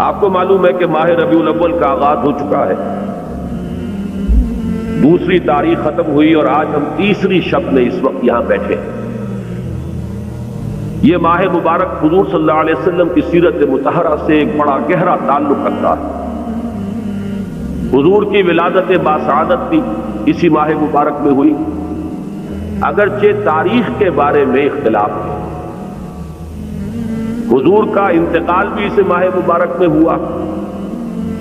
آپ کو معلوم ہے کہ ماہ ربیع الاول کا آغاز ہو چکا ہے، دوسری تاریخ ختم ہوئی اور آج ہم تیسری شب میں اس وقت یہاں بیٹھے ہیں۔ یہ ماہ مبارک حضور صلی اللہ علیہ وسلم کی سیرت مطہرہ سے ایک بڑا گہرا تعلق رکھتا ہے۔ حضور کی ولادت باسعادت بھی اسی ماہ مبارک میں ہوئی، اگرچہ تاریخ کے بارے میں اختلاف ہے۔ حضور کا انتقال بھی اس ماہ مبارک میں ہوا،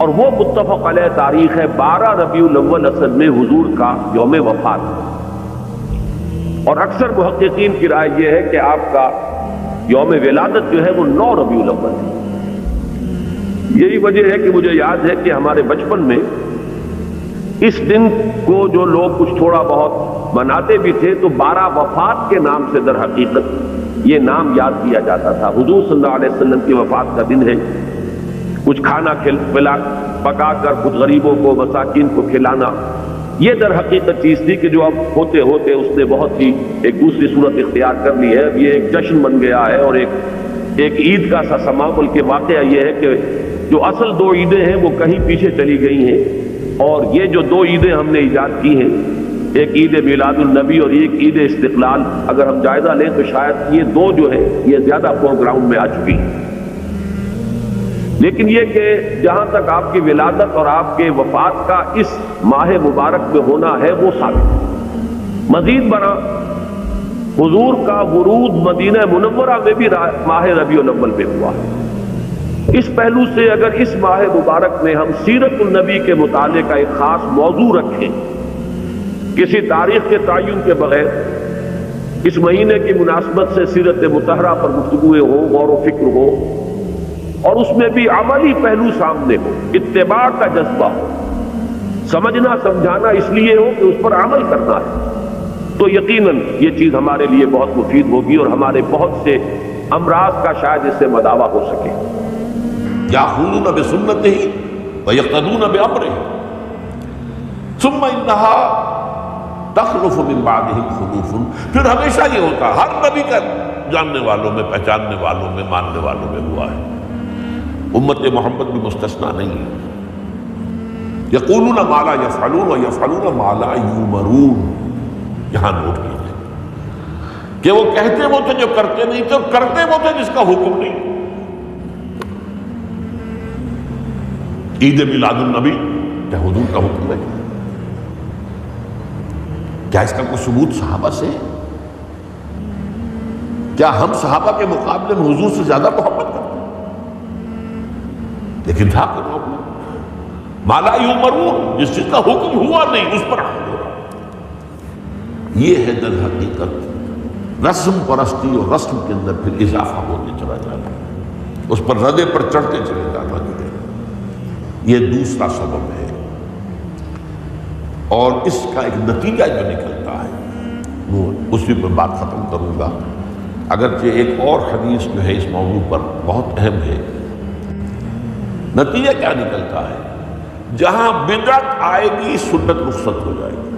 اور وہ متفق علیہ تاریخ ہے 12 ربیع الاول اصل میں حضور کا یوم وفات ہے، اور اکثر محققین کی رائے یہ ہے کہ آپ کا یوم ولادت جو ہے وہ 9 ربیع الاول ہے۔ یہی وجہ ہے کہ مجھے یاد ہے کہ ہمارے بچپن میں اس دن کو جو لوگ کچھ تھوڑا بہت مناتے بھی تھے تو 12 وفات کے نام سے در حقیقت یہ نام یاد کیا جاتا تھا۔ حضور صلی اللہ علیہ وسلم کی وفات کا دن ہے، کچھ کھانا پکا کر کچھ غریبوں کو مساکین کو کھلانا، یہ در حقیقت چیز تھی کہ جو اب ہوتے ہوتے اس نے بہت ہی ایک دوسری صورت اختیار کر لی ہے۔ اب یہ ایک جشن بن گیا ہے اور ایک عید کا سا سما، بلکہ واقعہ یہ ہے کہ جو اصل 2 عیدیں ہیں وہ کہیں پیچھے چلی گئی ہیں، اور یہ جو 2 عیدیں ہم نے ایجاد کی ہیں، ایک عید میلاد النبی اور ایک عید استقلال، اگر ہم جائزہ لیں تو شاید یہ 2 جو ہے یہ زیادہ فور گراؤنڈ میں آ چکی ہیں۔ لیکن یہ کہ جہاں تک آپ کی ولادت اور آپ کے وفات کا اس ماہ مبارک میں ہونا ہے وہ ثابت ہے۔ مزید برآں حضور کا ورود مدینہ منورہ میں بھی ماہ ربیع الاول میں ہوا ہے۔ اس پہلو سے اگر اس ماہ مبارک میں ہم سیرت النبی کے مطالعے کا ایک خاص موضوع رکھیں، کسی تاریخ کے تعین کے بغیر اس مہینے کی مناسبت سے سیرت مطہرہ پر گفتگو ہو، غور و فکر ہو، اور اس میں بھی عملی پہلو سامنے ہو، اتباع کا جذبہ ہو، سمجھنا سمجھانا اس لیے ہو کہ اس پر عمل کرنا ہے، تو یقیناً یہ چیز ہمارے لیے بہت مفید ہوگی اور ہمارے بہت سے امراض کا شاید اس سے مداوع ہو سکے۔ یاخذون بسنتہ ویقتدون بامرہ ثم انها تخلف من بعدہم خلوف۔ پھر ہمیشہ یہ ہوتا، ہر نبی کا جاننے والوں میں، پہچاننے والوں میں، ماننے والوں میں ہوا ہے، امت محمد بھی مستثنیٰ نہیں ہے۔ یقولون ما لا یفعلون ویفعلون ما لا یؤمرون۔ یہاں نوٹ کیجیے کہ وہ کہتے وہ تھے جو کرتے نہیں تھے، اور کرتے وہ تھے جس کا حکم نہیں۔ عید میلاد النبی کیا حضور کا حکم ہے؟ کیا اس کا کوئی ثبوت صحابہ سے ہے؟ کیا ہم صحابہ کے مقابلے میں حضور سے زیادہ محبت کرتے ہیں؟ لیکن تھا کہ ما لا یؤمرون، جس چیز کا حکم ہوا نہیں اس پر عمل ہو رہا۔ یہ ہے در حقیقت رسم پرستی، اور رسم کے اندر پھر اضافہ ہوتے چلا جاتا ہے، اس پر ردے پر چڑھتے چلے جانا جو ہے، یہ دوسرا سبب ہے۔ اور اس کا ایک نتیجہ جو نکلتا ہے وہ اسی پر بات ختم کروں گا، اگرچہ ایک اور حدیث جو ہے اس موضوع پر بہت اہم ہے۔ نتیجہ کیا نکلتا ہے؟ جہاں بدعت آئے گی سنت رخصت ہو جائے گی۔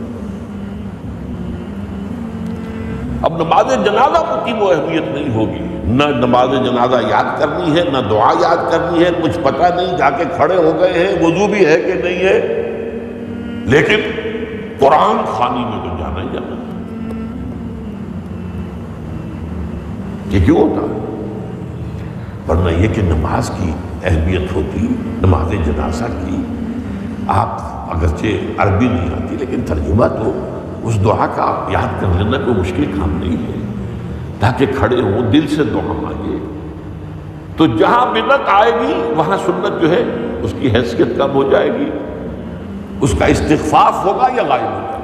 اب نماز جنازہ کی وہ اہمیت نہیں ہوگی، نہ نماز جنازہ یاد کرنی ہے، نہ دعا یاد کرنی ہے، کچھ پتہ نہیں، جا کے کھڑے ہو گئے ہیں، وضو بھی ہے کہ نہیں ہے، لیکن قرآن خوانی میں تو جانا ہی جانا۔ یہ کیوں ہوتا ہے؟ ورنہ یہ کہ نماز کی اہمیت ہوتی، نماز جنازہ کی، آپ اگرچہ عربی نہیں آتی لیکن ترجمہ تو اس دعا کا یاد کر لینا کوئی مشکل کام نہیں ہے، تاکہ کھڑے ہوں دل سے دعا مانگے۔ تو جہاں بدعت آئے گی وہاں سنت جو ہے اس کی حیثیت کم ہو جائے گی، اس کا استخفاف ہوگا یا غائب ہو جائے گا۔